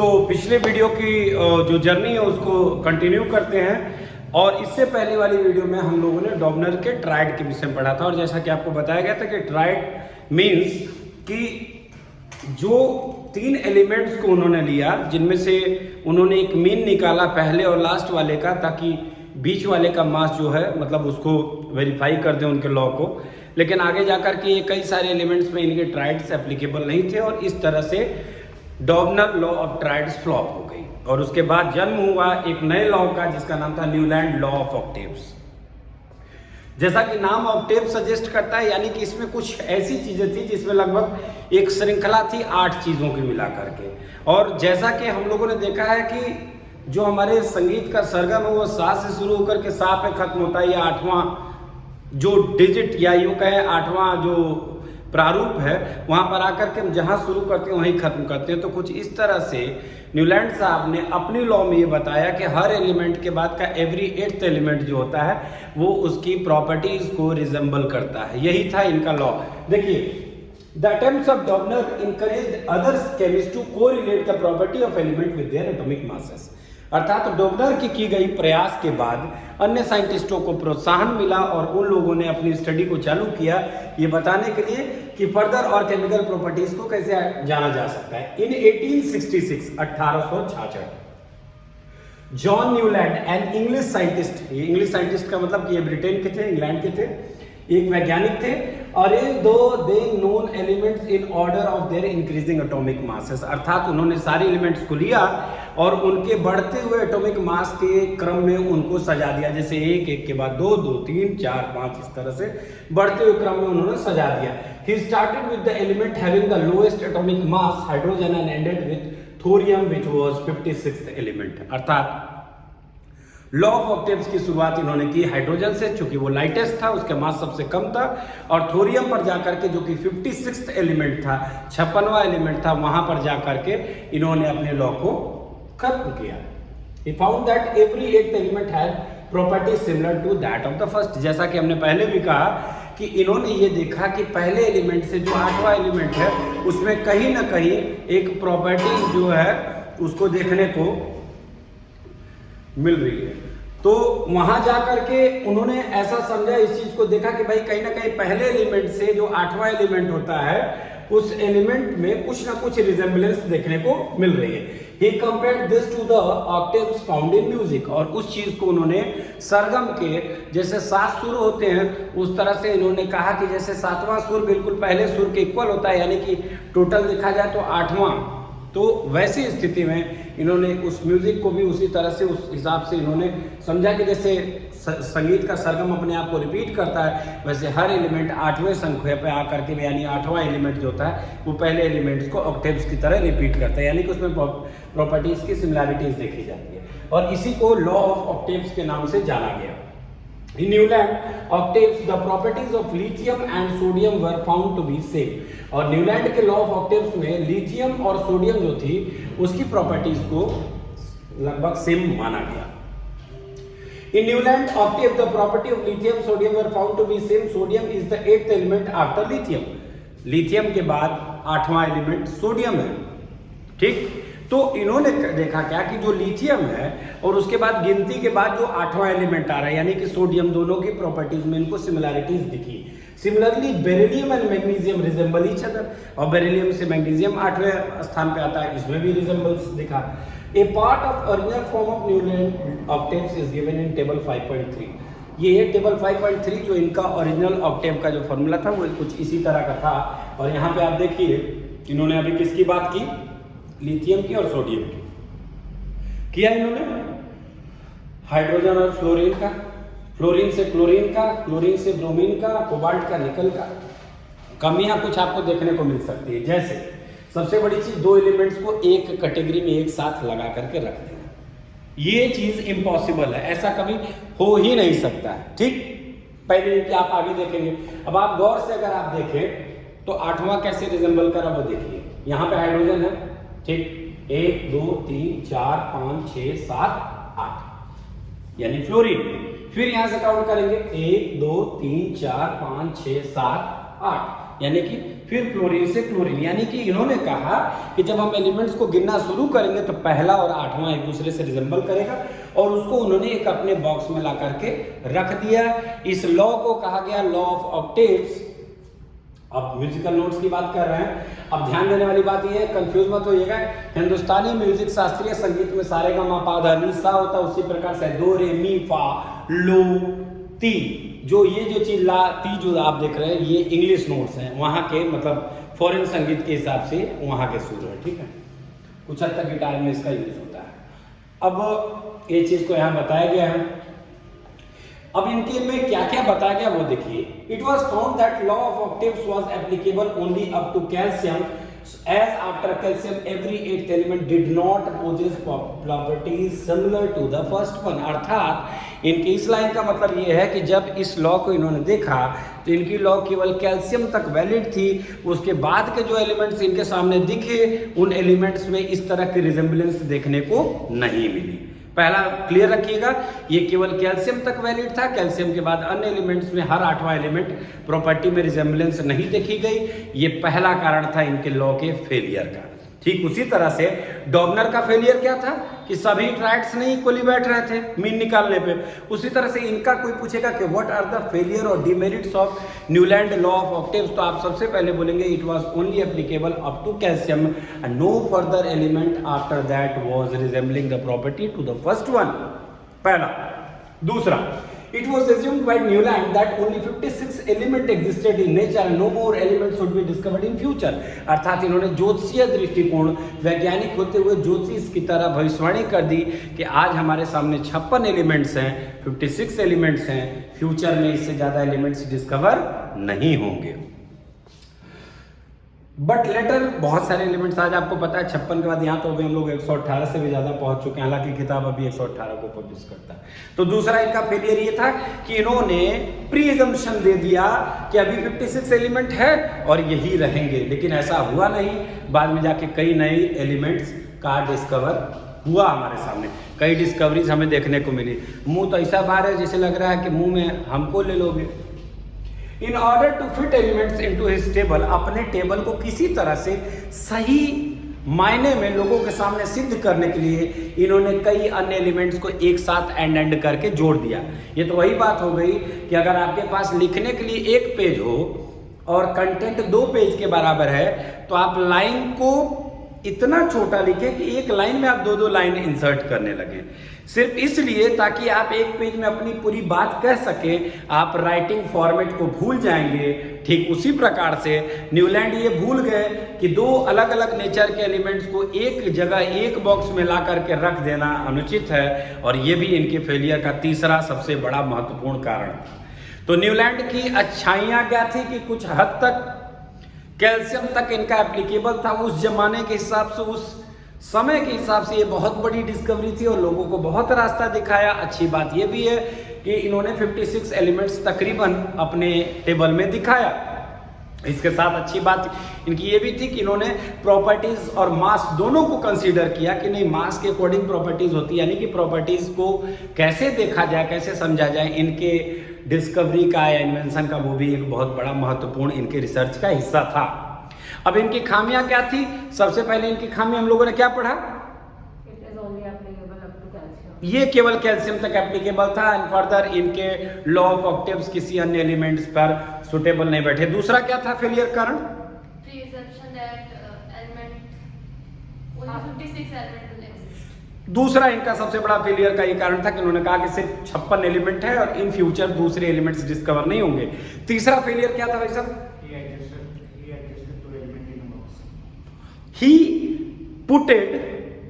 तो पिछले वीडियो की जो जर्नी है उसको कंटिन्यू करते हैं। और इससे पहले वाली वीडियो में हम लोगों ने डॉबनर के ट्राइड के विषय में पढ़ा था। और जैसा कि आपको बताया गया था कि ट्राइड मीन्स कि जो 3 एलिमेंट्स को उन्होंने लिया, जिनमें से उन्होंने एक मीन निकाला पहले और लास्ट वाले का, ताकि बीच वाले का मास जो है मतलब उसको वेरीफाई कर दें उनके लॉ को। लेकिन आगे जाकर के ये कई सारे एलिमेंट्स में इनके ट्राइड्स एप्लीकेबल नहीं थे और इस तरह से डॉबनर लॉ ऑफ ट्राइड्स फ्लॉप हो गई। और उसके बाद जन्म हुआ एक नए लॉ का जिसका नाम था न्यूलैंड लॉ ऑफ ऑक्टेव्स। जैसा कि नाम ऑक्टेव सजेस्ट करता है, यानी कि इसमें कुछ ऐसी चीजें थी जिसमें लगभग एक श्रृंखला थी 8 चीजों की मिला करके। और जैसा कि हम लोगों ने देखा है कि जो हमारे संगीत का सरगम है वो सा से शुरू होकर के सा पे खत्म होता है, या 8वां जो डिजिट या यूं कहें 8वां जो प्रारूप है वहां पर आकर के हम जहां शुरू करते हैं वहीं खत्म करते हैं। तो कुछ इस तरह से न्यूलैंड साहब ने अपनी लॉ में ये बताया कि हर एलिमेंट के बाद का एवरी 8th एलिमेंट जो होता है वो उसकी प्रॉपर्टीज को रिजेंबल करता है। यही था इनका लॉ। देखिए, the attempts of Dobereiner encouraged others chemist to correlate the property of element with their atomic masses. अर्थात डॉबनर की गई प्रयास के बाद अन्य साइंटिस्टों को प्रोत्साहन मिला और उन लोगों ने अपनी स्टडी को चालू किया ये बताने के लिए कि फर्दर और केमिकल प्रॉपर्टीज को कैसे जाना जा सकता है। In 1866 1866 John Newland an English scientist, ये इंग्लिश साइंटिस्ट का मतलब कि ये ब्रिटेन के थे, इंग्लैंड के थे, एक वैज्ञानिक थे। और दो they known elements in order of their increasing atomic masses. अर्थात उन्होंने सारे एलिमेंट्स को लिया और उनके बढ़ते हुए एटॉमिक मास के क्रम में उनको सजा दिया, जैसे एक एक के बाद 2 2 3 4 5 इस तरह से बढ़ते हुए क्रम में उन्होंने सजा दिया। He started with the element having the lowest atomic mass hydrogen and ended with thorium which was 56th element. अर्थात लॉ ऑफ ऑक्टेव्स की शुरुआत इन्होंने की हाइड्रोजन से, चूंकि वो लाइटेस्ट था, उसके मास सबसे कम था। और थोरियम पर जाकर के जो कि 56th एलिमेंट था, 56वां एलिमेंट था, वहां पर जाकर के इन्होंने अपने लॉ को खत्म किया। He found that every 8th element had properties similar to that of the first। जैसा कि हमने पहले भी कहा कि इन्होंने ये देखा कि पहले एलिमेंट से जो 8वां एलिमेंट है उसमें कहीं ना कहीं एक प्रॉपर्टी जो है उसको देखने को मिल रही है। तो वहां जाकर के उन्होंने ऐसा समझा, इस चीज को देखा कि भाई कहीं ना कहीं पहले एलिमेंट से जो 8वां एलिमेंट होता है उस एलिमेंट में कुछ ना कुछ रिजेंबलेंस देखने को मिल रही है। He compared this to the octaves found in music। और उस चीज को उन्होंने सरगम के जैसे 7 सुर होते हैं उस तरह से इन्होंने कहा कि जैसे 7वां सुर बिल्कुल पहले सुर के इक्वल होता है, यानी कि टोटल देखा जाए तो 8वां, तो वैसी स्थिति में इन्होंने उस म्यूजिक को भी उसी तरह से उस हिसाब से इन्होंने समझा कि जैसे संगीत का सरगम अपने आप को रिपीट करता है वैसे हर एलिमेंट 8वें संख्या पे आकर के, यानी 8वां एलिमेंट जो होता है वो पहले एलिमेंट्स को ऑक्टेव्स की तरह रिपीट करता है, यानी कि उसमें प्रॉपर्टीज की सिमिलैरिटीज देखी जाती है। और इसी को लॉ ऑफ ऑक्टेव्स के नाम से जाना गया। In Newland octaves, the properties of lithium and sodium were found to be same। और न्यूलैंड के लॉ ऑफ ऑक्टेव्स में लिथियम और सोडियम जो थी उसकी प्रॉपर्टीज को लगभग सेम माना गया। In Newland octave, the property of lithium sodium were found to be same। Sodium is the 8th element after lithium। Lithium के बाद 8वां एलिमेंट सोडियम है, ठीक। तो इन्होंने देखा क्या कि जो लिथियम है और उसके बाद गिनती के बाद जो 8वां एलिमेंट आ रहा है यानी कि सोडियम, दोनों की प्रॉपर्टीज में इनको सिमिलैरिटीज दिखी। Similarly beryllium and magnesium resemble each other. और बेरिलियम से मैग्नीशियम 8वें स्थान पे आता है, इसमें भी रिजेंबल्स दिखा। A part of original form of Newland octaves is given in table 5.3। ये टेबल 5.3 जो इनका ओरिजिनल ऑक्टेव का जो फॉर्मूला था वो कुछ इसी तरह का था। और यहाँ पे आप देखिए इन्होंने अभी किसकी बात की, लिथियम की और सोडियम की किया इन्होंने, हाइड्रोजन और फ्लोरीन का, फ्लोरीन से क्लोरीन का, क्लोरीन से ब्रोमीन का, कोबाल्ट का, निकल का। कमियां कुछ आपको देखने को मिल सकती है, जैसे सबसे बड़ी चीज 2 एलिमेंट्स को एक कैटेगरी में एक साथ लगा करके रख देना, ये चीज इम्पॉसिबल है, ऐसा कभी हो ही नहीं सकता है, ठीक। पहले कि आप आगे देखेंगे। अब आप गौर से अगर आप देखें तो 8वां कैसे रिजेंबल करा वो देखिए। यहाँ पे हाइड्रोजन है, ठीक, 1 2 3 4 5 6 7 8 यानी फ्लोरीन। फिर यहां से काउंट करेंगे 1 2 3 4 5 6 7 8 यानी कि फिर फ्लोरीन से क्लोरीन, यानी कि इन्होंने कहा कि जब हम एलिमेंट्स को गिनना शुरू करेंगे तो पहला और आठवां एक दूसरे से रिजेंबल करेगा, और उसको उन्होंने एक अपने बॉक्स में ला करके रख दिया। इस लॉ को कहा गया लॉ ऑफ ऑक्टेव्स। अब म्यूजिकल नोट्स की बात कर रहे हैं। अब ध्यान देने वाली बात यह है, कंफ्यूज मत होइएगा, हिंदुस्तानी म्यूजिक शास्त्रीय संगीत में सारे गा मा पा धा नी सा होता है, उसी प्रकार से दो रे मी फा लो ती, जो ये जो चीज ला ती जो आप देख रहे हैं ये इंग्लिश नोट्स हैं, वहाँ के मतलब फॉरेन संगीत के हिसाब से वहाँ के सुर है, ठीक है। कुछ हद तक गिटार में इसका यूज होता है। अब ये चीज को यहाँ बताया गया है। अब इनके में क्या क्या बताया गया वो देखिए। It was found that law of octaves was applicable only up to calcium, as after calcium every eighth element did not possess properties similar to the first one। अर्थात इनकी इस लाइन का मतलब ये है कि जब इस लॉ को इन्होंने देखा तो इनकी लॉ केवल कैल्शियम तक वैलिड थी, उसके बाद के जो एलिमेंट्स इनके सामने दिखे उन एलिमेंट्स में इस तरह की रिजेंबलेंस देखने को नहीं मिली। पहला क्लियर रखिएगा, ये केवल कैल्शियम तक वैलिड था, कैल्शियम के बाद अन्य एलिमेंट्स में हर आठवां एलिमेंट प्रॉपर्टी में रिजेंबलेंस नहीं देखी गई। ये पहला कारण था इनके लॉ के फेलियर का। ठीक उसी तरह से डॉबनर का फेलियर क्या था कि सभी ट्राइड्स नहीं इक्वली बैठ रहे थे मीन निकालने पे। उसी तरह से इनका कोई पूछेगा कि व्हाट आर द फेलियर और demerits of Newland law of octaves, तो आप सबसे पहले बोलेंगे it was only applicable up to calcium and no further element after that was resembling the property to the first one, पहला। दूसरा, it was assumed by Newland that only 56 elements existed in nature and no more elements would be discovered in future। अर्थात इन्होंने ज्योतिषीय दृष्टिकोण, वैज्ञानिक होते हुए ज्योतिष की तरह भविष्यवाणी कर दी कि आज हमारे सामने 56 एलिमेंट्स हैं, 56 एलिमेंट्स हैं, फ्यूचर में इससे ज्यादा एलिमेंट्स डिस्कवर नहीं होंगे। बट लेटर बहुत सारे एलिमेंट्स आज आपको पता है 56 के बाद यहाँ तो अभी हम लोग 118 से भी ज्यादा पहुंच चुके हैं, हालांकि किताब अभी 118 को पब्लिश करता है। तो दूसरा इनका फेलियर ये था कि इन्होंने प्री-अजम्पशन दे दिया कि अभी 56 एलिमेंट है और यही रहेंगे, लेकिन ऐसा हुआ नहीं। बाद में जाके कई नए एलिमेंट्स का डिस्कवर हुआ हमारे सामने, कई डिस्कवरीज हमें देखने को मिली। मुंह तो ऐसा बाहर है जैसे लग रहा है कि मुंह में हमको ले लोगे। In order to fit elements into his table, अपने टेबल को किसी तरह से सही मायने में लोगों के सामने सिद्ध करने के लिए इन्होंने कई अन्य एलिमेंट्स को एक साथ एंड करके जोड़ दिया। ये तो वही बात हो गई कि अगर आपके पास लिखने के लिए एक पेज हो और कंटेंट 2 पेज के बराबर है तो आप लाइन को इतना छोटा लिखें कि एक लाइन में आप 2-2 लाइन इंसर्ट करने लगे, सिर्फ इसलिए ताकि आप एक पेज में अपनी पूरी बात कह सकें, आप राइटिंग फॉर्मेट को भूल जाएंगे। ठीक उसी प्रकार से न्यूलैंड ये भूल गए कि 2 अलग अलग नेचर के एलिमेंट्स को एक जगह एक बॉक्स में ला करके रख देना अनुचित है, और ये भी इनके फेलियर का तीसरा सबसे बड़ा महत्वपूर्ण कारण। तो न्यूलैंड की अच्छाइयाँ क्या थी कि कुछ हद तक कैल्शियम तक इनका एप्लीकेबल था, उस जमाने के हिसाब से, उस समय के हिसाब से ये बहुत बड़ी डिस्कवरी थी और लोगों को बहुत रास्ता दिखाया। अच्छी बात ये भी है कि इन्होंने 56 एलिमेंट्स तकरीबन अपने टेबल में दिखाया। इसके साथ अच्छी बात इनकी ये भी थी कि इन्होंने प्रॉपर्टीज और मास दोनों को कंसीडर किया कि नहीं, मास के अकॉर्डिंग प्रॉपर्टीज होती है, यानी कि प्रॉपर्टीज को कैसे देखा जाए, कैसे समझा जाए। इनके डिस्कवरी का या इन्वेंशन का वो भी एक बहुत बड़ा महत्वपूर्ण इनके रिसर्च का हिस्सा था। अब इनकी खामियां क्या थी? सबसे पहले इनकी खामी हम लोगों ने क्या पढ़ा? ये केवल कैल्शियम तक एप्लीकेबल था एंड फर्दर इनके लॉ ऑफ ऑक्टेव्स किसी अन्य एलिमेंट्स पर सुटेबल नहीं बैठे। दूसरा क्या था फेलियर कारण? दूसरा इनका सबसे बड़ा फेलियर का ये कारण था कि उन्होंने कहा कि सिर्फ 56 एलिमेंट है और इन फ्यूचर दूसरे एलिमेंट्स डिस्कवर नहीं होंगे। तीसरा फेलियर क्या था भाई साहब? ही पुटेड,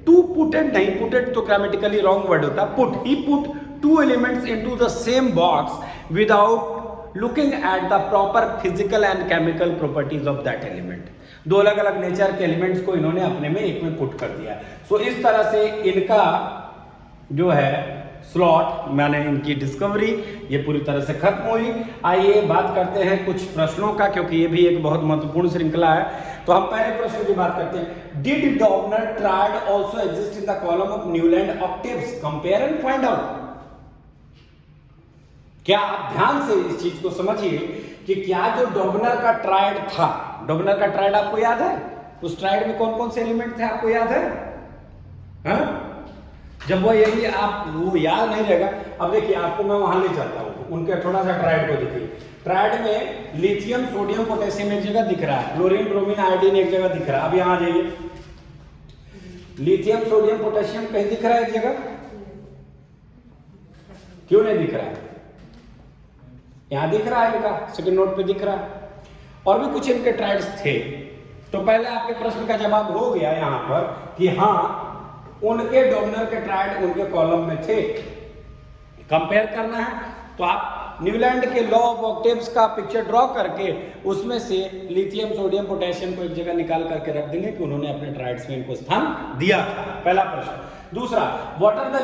टू पुटेड नहीं, पुटेड तो ग्रामेटिकली रॉन्ग वर्ड होता, put, he put 2 elements into the same box without looking at the proper physical and chemical properties of that element. 2 अलग अलग नेचर के एलिमेंट्स को इन्होंने अपने में एक में पुट कर दिया। सो इस तरह से इनका जो है स्लॉट, माने इनकी डिस्कवरी ये पूरी तरह से खत्म हुई। आइए बात करते हैं कुछ प्रश्नों का, क्योंकि ये भी एक बहुत महत्वपूर्ण श्रृंखला है। तो हम पहले प्रश्न की बात करते हैं। Did Dobereiner triad also exist in the column of Newland octaves? Compare and find out. क्या आप ध्यान से इस चीज को समझिए कि क्या जो डॉबनर का ट्रायड था, डॉबनर का ट्रायड आपको याद है? उस ट्रायड में कौन कौन से एलिमेंट थे आपको याद है? हाँ? जब वो यही आप वो याद नहीं रहेगा, अब देखिए आपको मैं वहां ले जाता हूँ, उनके थोड़ा सा ट्रायड को देखिए। ट्रायड में लिथियम, सोडियम, पोटेशियम एक जगह दिख रहा है, क्लोरीन, ब्रोमीन, आयोडीन एक जगह दिख रहा है। अब यहाँ आ जाइए, लिथियम, सोडियम, पोटेशियम कहीं दिख रहा है एक जगह? क्यों नहीं दिख रहा है? यहां दिख रहा है, इनका सेकंड नोट पे दिख रहा है। और भी कुछ इनके ट्रायड्स थे। तो पहले आपके प्रश्न का जवाब हो गया यहां पर कि हाँ, उनके डॉबनर के ट्रायड उनके कॉलम में थे। कंपेयर करना है तो आप न्यूलैंड के लॉ ऑफ ऑक्टेव्स का पिक्चर ड्रॉ करके उसमें से लिथियम, सोडियम, पोटेशियम को एक जगह निकाल करके रख देंगे कि उन्होंने अपने ट्रायड्स में इनको स्थान दिया था। पहला प्रश्न। दूसरा, what are the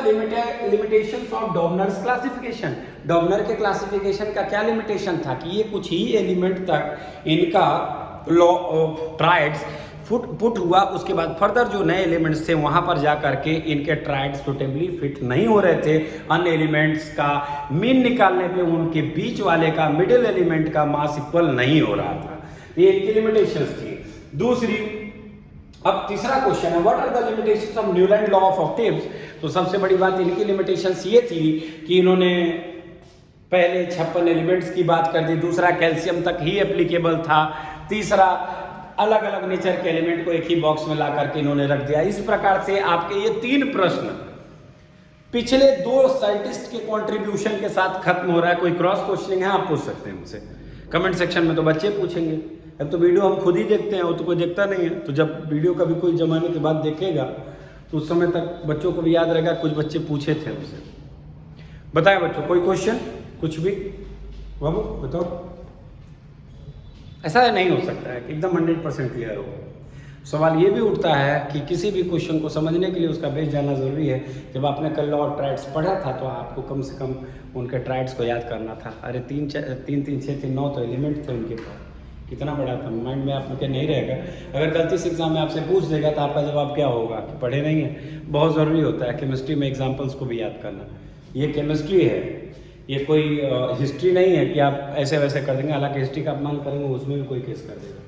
limitations of Dobereiner's classification? Dobereiner के क्लासिफिकेशन का क्या लिमिटेशन था कि ये कुछ ही एलिमेंट तक इनका लॉ ऑफ ट्रायड्स पुट हुआ, उसके बाद फर्दर जो नए एलिमेंट्स थे वहां पर जा करके इनके ट्रायड सुटेबली फिट नहीं हो रहे थे। अन्य एलिमेंट्स का मीन निकालने पे उनके बीच वाले का, मिडिल एलिमेंट का मास इक्वल नहीं हो रहा था। ये इनकी लिमिटेशंस थी। दूसरी, अब तीसरा क्वेश्चन है, what are the limitations of Newland law of octaves? तो सबसे बड़ी बात इनकी लिमिटेशंस ये थी कि इन्होंने पहले 56 एलिमेंट्स की बात कर दी। दूसरा, कैल्शियम तक ही एप्लीकेबल था। तीसरा, अलग अलग नेचर के एलिमेंट को एक ही बॉक्स में ला करके इन्होंने रख दिया। इस प्रकार से आपके ये 3 प्रश्न पिछले 2 साइंटिस्ट के कंट्रीब्यूशन के साथ खत्म हो रहा है। कोई क्रॉस क्वेश्चनिंग है आप पूछ सकते हैं मुझसे कमेंट सेक्शन में, तो बच्चे पूछेंगे। अब तो वीडियो हम खुद ही देखते हैं, वो तो कोई देखता नहीं है। तो जब वीडियो कभी कोई जमाने के बाद देखेगा तो उस समय तक बच्चों को भी याद रहेगा कुछ बच्चे पूछे थे हमसे। बताएं बच्चों, कोई क्वेश्चन कुछ भी? बाबू बताओ। ऐसा नहीं हो सकता है कि एकदम 100% क्लियर हो। सवाल ये भी उठता है कि किसी भी क्वेश्चन को समझने के लिए उसका बेस जानना जरूरी है। जब आपने कल लॉ ऑफ ट्रायड्स पढ़ा था तो आपको कम से कम उनके ट्रायड्स को याद करना था। अरे 3 3 6 3 9 तो एलिमेंट थे उनके पास, कितना बड़ा था, माइंड में आपके नहीं रहेगा। अगर गलती से एग्जाम में आपसे पूछ देगा तो आपका जवाब क्या होगा कि पढ़े नहीं है। बहुत ज़रूरी होता है केमिस्ट्री में एग्जाम्पल्स को भी याद करना। ये केमिस्ट्री है, ये कोई हिस्ट्री नहीं है कि आप ऐसे वैसे कर देंगे। हालांकि हिस्ट्री का अपमान करेंगे उसमें भी कोई केस कर देगा।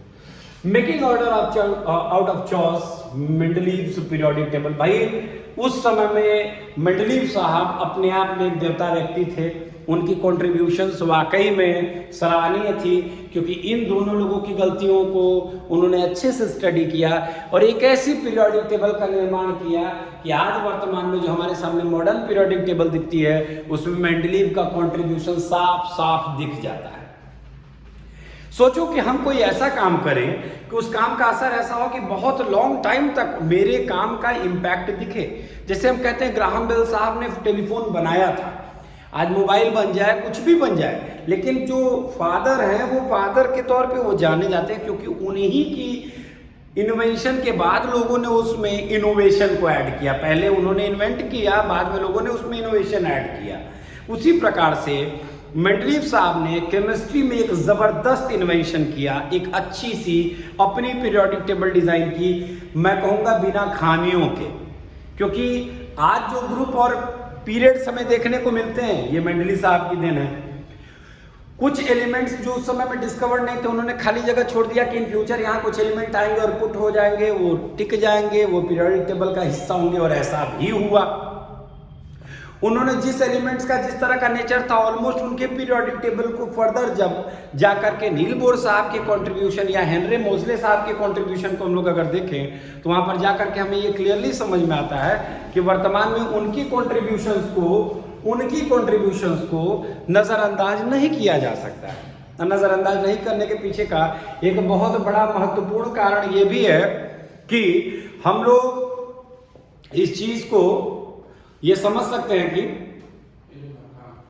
Making order out of chaos, Mendeleev's periodic table. भाई उस समय में मेंडलीव साहब अपने आप में एक देवता व्यक्ति थे। उनकी कॉन्ट्रीब्यूशंस वाकई में सराहनीय थी, क्योंकि इन दोनों लोगों की गलतियों को उन्होंने अच्छे से स्टडी किया और एक ऐसी पीरियोडिक टेबल का निर्माण किया कि आज वर्तमान में जो हमारे सामने मॉडर्न पीरियोडिक टेबल दिखती है उसमें मेंडलीव का कॉन्ट्रीब्यूशन साफ साफ दिख जाता है। सोचो कि हम कोई ऐसा काम करें कि उस काम का असर ऐसा हो कि बहुत लॉन्ग टाइम तक मेरे काम का इम्पैक्ट दिखे। जैसे हम कहते हैं ग्राहम बेल साहब ने टेलीफोन बनाया था, आज मोबाइल बन जाए, कुछ भी बन जाए, लेकिन जो फादर हैं वो फादर के तौर पे वो जाने जाते हैं, क्योंकि उन्हीं की इन्वेंशन के बाद लोगों ने उसमें इनोवेशन को ऐड किया। पहले उन्होंने इन्वेंट किया, बाद में लोगों ने उसमें इनोवेशन ऐड किया। उसी प्रकार से मेंडलीव साहब ने केमिस्ट्री में एक जबरदस्त इन्वेंशन किया, एक अच्छी सी अपनी पीरियोडिक टेबल डिजाइन की, मैं कहूँगा बिना खामियों के। क्योंकि आज जो ग्रुप और पीरियड्स हमें देखने को मिलते हैं ये मेंडली साहब की देन है। कुछ एलिमेंट्स जो उस समय में डिस्कवर्ड नहीं थे उन्होंने खाली जगह छोड़ दिया कि इन फ्यूचर यहाँ कुछ एलिमेंट आएंगे और पुट हो जाएंगे, वो टिक जाएंगे, वो पीरियोडिक टेबल का हिस्सा होंगे, और ऐसा भी हुआ। उन्होंने जिस एलिमेंट्स का जिस तरह का नेचर था ऑलमोस्ट उनके पीरियोडिक टेबल को फर्दर जब जाकर के नील बोर साहब के कंट्रीब्यूशन या हेनरी मोजले साहब के कंट्रीब्यूशन को हम लोग अगर देखें तो वहां पर जाकर के हमें ये क्लियरली समझ में आता है कि वर्तमान में उनकी कंट्रीब्यूशंस को नजरअंदाज नहीं किया जा सकता है। नजरअंदाज नहीं करने के पीछे का एक बहुत बड़ा महत्वपूर्ण कारण ये भी है कि हम लोग इस चीज को ये समझ सकते हैं कि